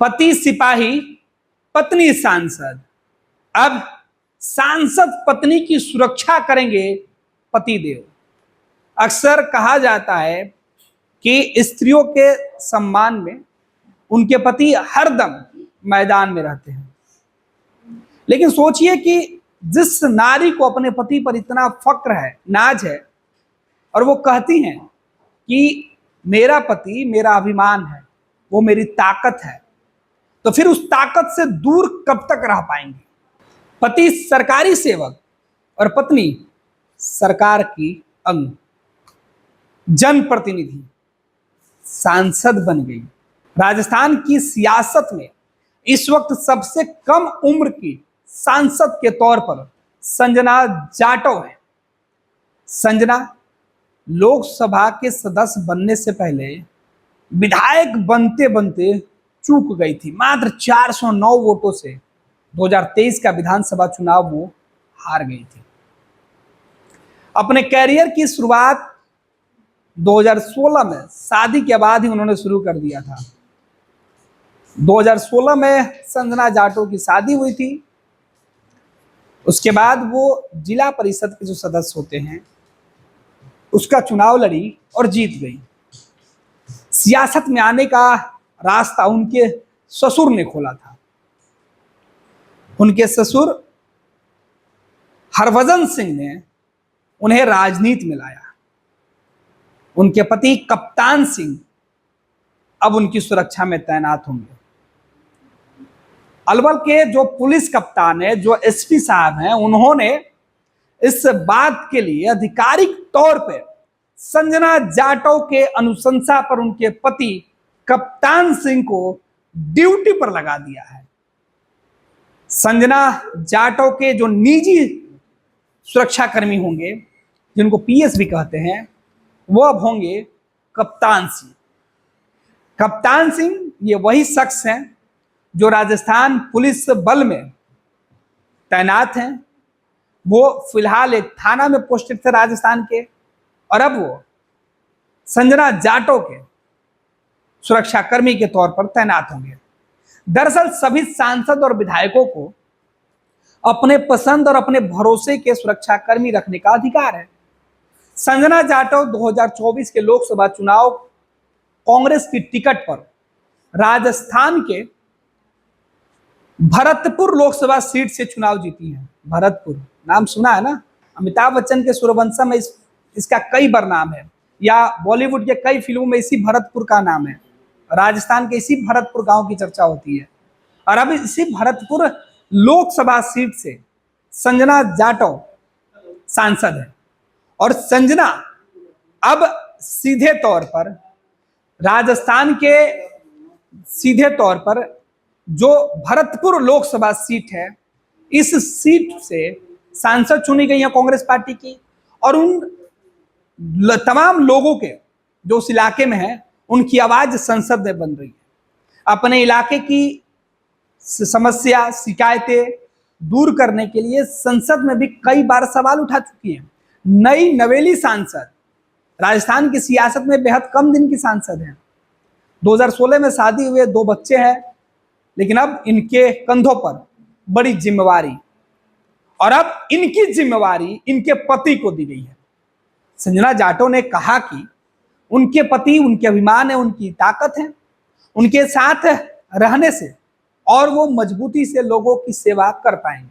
पति सिपाही पत्नी सांसद। अब सांसद पत्नी की सुरक्षा करेंगे पतिदेव। अक्सर कहा जाता है कि स्त्रियों के सम्मान में उनके पति हरदम मैदान में रहते हैं, लेकिन सोचिए कि जिस नारी को अपने पति पर इतना फक्र है, नाज है, और वो कहती हैं कि मेरा पति मेरा अभिमान है, वो मेरी ताकत है, तो फिर उस ताकत से दूर कब तक रह पाएंगे। पति सरकारी सेवक और पत्नी सरकार की अंग, जनप्रतिनिधि, सांसद बन गई। राजस्थान की सियासत में इस वक्त सबसे कम उम्र की सांसद के तौर पर संजना जाटव है। संजना लोकसभा के सदस्य बनने से पहले विधायक बनते बनते चूक गई थी। मात्र 409 वोटों से 2023 का विधानसभा चुनाव वो हार गई थी। अपने कैरियर की शुरुआत 2016 में शादी के बाद ही उन्होंने शुरू कर दिया था। 2016 में संजना जाटव की शादी हुई थी। उसके बाद वो जिला परिषद के जो सदस्य होते हैं उसका चुनाव लड़ी और जीत गई। सियासत में आने का रास्ता उनके ससुर ने खोला था। उनके ससुर हरभजन सिंह ने उन्हें राजनीति में लाया। उनके पति कप्तान सिंह अब उनकी सुरक्षा में तैनात होंगे। अलवर के जो पुलिस कप्तान है, जो एसपी साहब हैं, उन्होंने इस बात के लिए आधिकारिक तौर पर संजना जाटव के अनुशंसा पर उनके पति कप्तान सिंह को ड्यूटी पर लगा दिया है। संजना जाटव के जो निजी सुरक्षाकर्मी होंगे, जिनको पीएस भी कहते हैं, वो अब होंगे कप्तान सिंह। कप्तान सिंह ये वही शख्स हैं जो राजस्थान पुलिस बल में तैनात हैं। वो फिलहाल एक थाना में पोस्टेड थे राजस्थान के, और अब वो संजना जाटव के सुरक्षाकर्मी के तौर पर तैनात होंगे। दरअसल सभी सांसद और विधायकों को अपने पसंद और अपने भरोसे के सुरक्षाकर्मी रखने का अधिकार है। संजना जाटव 2024 के लोकसभा चुनाव कांग्रेस की टिकट पर राजस्थान के भरतपुर लोकसभा सीट से चुनाव जीती हैं। भरतपुर नाम सुना है ना? अमिताभ बच्चन के सूर्यवंशम में इसका कई बार नाम है, या बॉलीवुड के कई फिल्मों में इसी भरतपुर का नाम है। राजस्थान के इसी भरतपुर गांव की चर्चा होती है। और अब इसी भरतपुर लोकसभा सीट से संजना जाटव सांसद है, और संजना अब सीधे तौर पर राजस्थान के सीधे तौर पर जो भरतपुर लोकसभा सीट है, इस सीट से सांसद चुनी गई है कांग्रेस पार्टी की। और उन तमाम लोगों के जो उस इलाके में है, उनकी आवाज संसद में बन रही है। अपने इलाके की समस्या, शिकायतें दूर करने के लिए संसद में भी कई बार सवाल उठा चुकी है। नई नवेली सांसद, राजस्थान की सियासत में बेहद कम दिन की सांसद हैं। 2016 में शादी हुए, 2 बच्चे हैं, लेकिन अब इनके कंधों पर बड़ी जिम्मेवारी, और अब इनकी जिम्मेवारी इनके पति को दी गई है। संजना जाटव ने कहा कि उनके पति उनके अभिमान है, उनकी ताकत है, उनके साथ रहने से और वो मजबूती से लोगों की सेवा कर पाएंगे।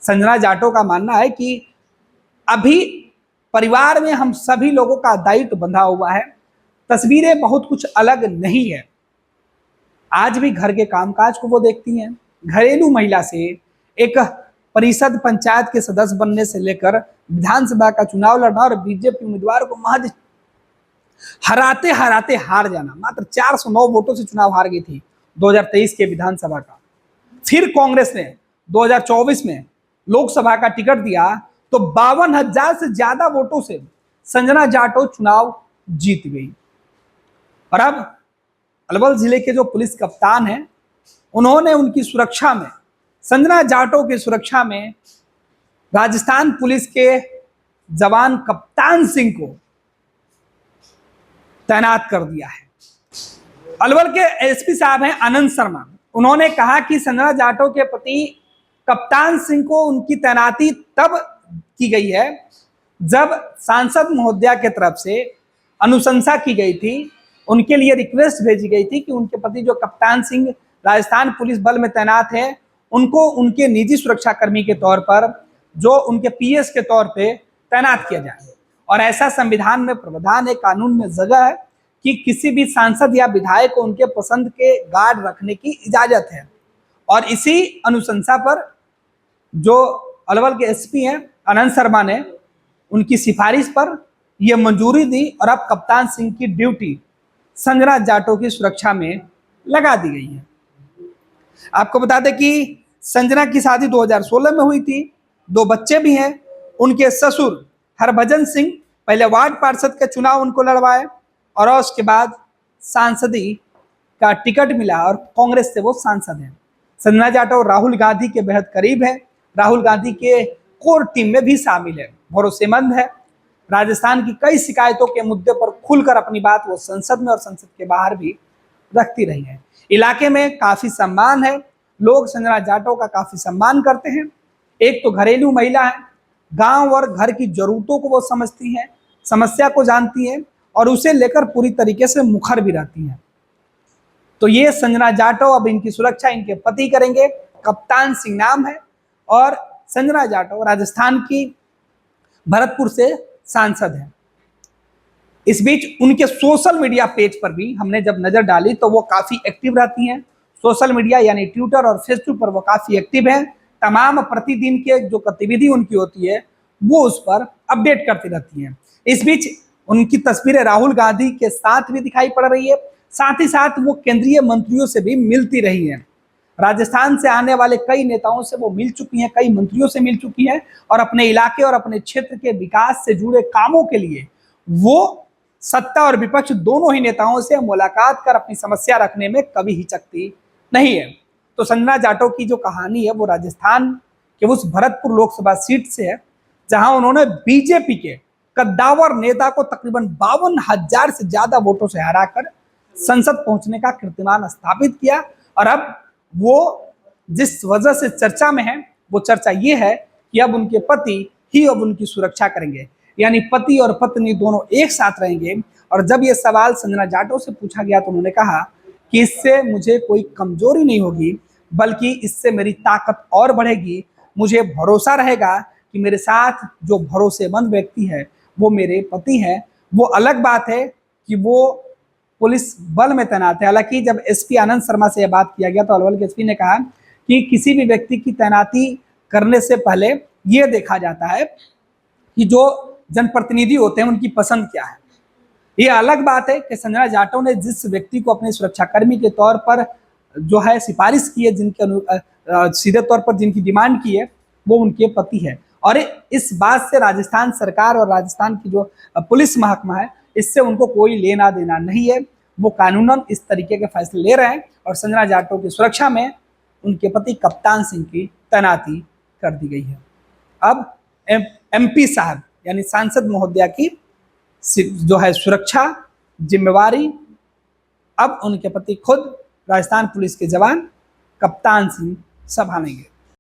संजना जाटव का मानना है कि अभी परिवार में हम सभी लोगों का दायित्व बंधा हुआ है। तस्वीरें बहुत कुछ अलग नहीं है। आज भी घर के कामकाज को वो देखती हैं। घरेलू महिला से एक परिषद पंचायत के सदस्य बनने से लेकर विधानसभा का चुनाव लड़ना और बीजेपी उम्मीदवार को महज हराते हराते हार जाना। मात्र 409 वोटों से चुनाव हार गई थी 2023 के विधानसभा का। फिर कांग्रेस ने 2024 में लोकसभा का टिकट दिया तो 52,000 से ज्यादा वोटों से संजना जाटव चुनाव जीत गई। और अब अलवर जिले के जो पुलिस कप्तान हैं, उन्होंने उनकी सुरक्षा में, संजना जाटव की सुरक्षा में राजस्थान पुलिस के जवान कप्तान सिंह को तैनात कर दिया है। अलवर के एसपी साहब हैं आनंद शर्मा, उन्होंने कहा कि संजना जाटव के पति कप्तान सिंह को उनकी तैनाती तब की गई है जब सांसद महोदया के तरफ से अनुशंसा की गई थी, उनके लिए रिक्वेस्ट भेजी गई थी कि उनके पति जो कप्तान सिंह राजस्थान पुलिस बल में तैनात है, उनको उनके निजी सुरक्षा कर्मी के तौर पर, जो उनके पीएस के तौर पे तैनात किया जाए। और ऐसा संविधान में प्रावधान है, कानून में जगह है कि किसी भी सांसद या विधायक को उनके पसंद के गार्ड रखने की इजाजत है। और इसी अनुशंसा पर जो अलवर के एसपी हैं आनंद शर्मा ने उनकी सिफारिश पर यह मंजूरी दी और अब कप्तान सिंह की ड्यूटी संजना जाटव की सुरक्षा में लगा दी गई है। आपको बता दें कि संजना की शादी 2016 में हुई थी, 2 बच्चे भी हैं। उनके ससुर हरभजन सिंह पहले वार्ड पार्षद के चुनाव उनको लड़वाए और उसके बाद सांसदी का टिकट मिला और कांग्रेस से वो सांसद हैं। संजना जाटव राहुल गांधी के बेहद करीब है, राहुल गांधी के कोर टीम में भी शामिल है, भरोसेमंद है। राजस्थान की कई शिकायतों के मुद्दे पर खुलकर अपनी बात वो संसद में और संसद के बाहर भी रखती रही है। इलाके में काफी सम्मान है, लोग संजना जाटव का काफी सम्मान करते हैं। एक तो घरेलू महिला है, गांव और घर की जरूरतों को वो समझती हैं, समस्या को जानती हैं और उसे लेकर पूरी तरीके से मुखर भी रहती हैं। तो ये संजना जाटव अब इनकी सुरक्षा इनके पति करेंगे, कप्तान सिंह नाम है और संजना जाटव राजस्थान की भरतपुर से सांसद है। इस बीच उनके सोशल मीडिया पेज पर भी हमने जब नजर डाली तो वो काफी एक्टिव रहती हैं। सोशल मीडिया यानी ट्विटर और फेसबुक पर वो काफी एक्टिव हैं। तमाम प्रतिदिन के जो गतिविधि उनकी होती है वो उस पर अपडेट करती रहती हैं। इस बीच उनकी तस्वीरें राहुल गांधी के साथ भी दिखाई पड़ रही है, साथ ही साथ वो केंद्रीय मंत्रियों से भी मिलती रही हैं। राजस्थान से आने वाले कई नेताओं से वो मिल चुकी हैं, कई मंत्रियों से मिल चुकी हैं और अपने इलाके और अपने क्षेत्र के विकास से जुड़े कामों के लिए वो सत्ता और विपक्ष दोनों ही नेताओं से मुलाकात कर अपनी समस्या रखने में कभी हिचकती नहीं है। तो संजना जाटव की जो कहानी है वो राजस्थान के उस भरतपुर लोकसभा सीट से है जहां उन्होंने बीजेपी के कद्दावर नेता को तकरीबन 52,000 से ज्यादा वोटों से हराकर संसद पहुंचने का कीर्तिमान स्थापित किया। और अब वो जिस वजह से चर्चा में है वो चर्चा ये है कि अब उनके पति ही अब उनकी सुरक्षा करेंगे, यानी पति और पत्नी दोनों एक साथ रहेंगे। और जब ये सवाल संजना जाटव से पूछा गया तो उन्होंने कहा कि इससे मुझे कोई कमजोरी नहीं होगी, बल्कि इससे मेरी ताकत और बढ़ेगी। मुझे भरोसा रहेगा कि मेरे साथ जो भरोसेमंद व्यक्ति है वो मेरे पति हैं। वो अलग बात है कि वो पुलिस बल में तैनात है। हालांकि जब एसपी आनंद शर्मा से यह बात किया गया तो अलवर के एसपी ने कहा कि किसी भी व्यक्ति की तैनाती करने से पहले यह देखा जाता है कि जो जनप्रतिनिधि होते हैं उनकी पसंद क्या है। ये अलग बात है कि संजना जाटव ने जिस व्यक्ति को अपने सुरक्षाकर्मी के तौर पर जो है सिफारिश की है, जिनके सीधे तौर पर जिनकी डिमांड की है वो उनके पति है। और इस बात से राजस्थान सरकार और राजस्थान की जो पुलिस महकमा है इससे उनको कोई लेना देना नहीं है। वो कानूनन इस तरीके के फैसले ले रहे हैं और संजना जाटव की सुरक्षा में उनके पति कप्तान सिंह की तैनाती कर दी गई है। अब एमपी साहब यानी सांसद महोदया की जो है सुरक्षा जिम्मेवारी अब उनके पति खुद राजस्थान पुलिस के जवान कप्तान सिंह संभालेंगे।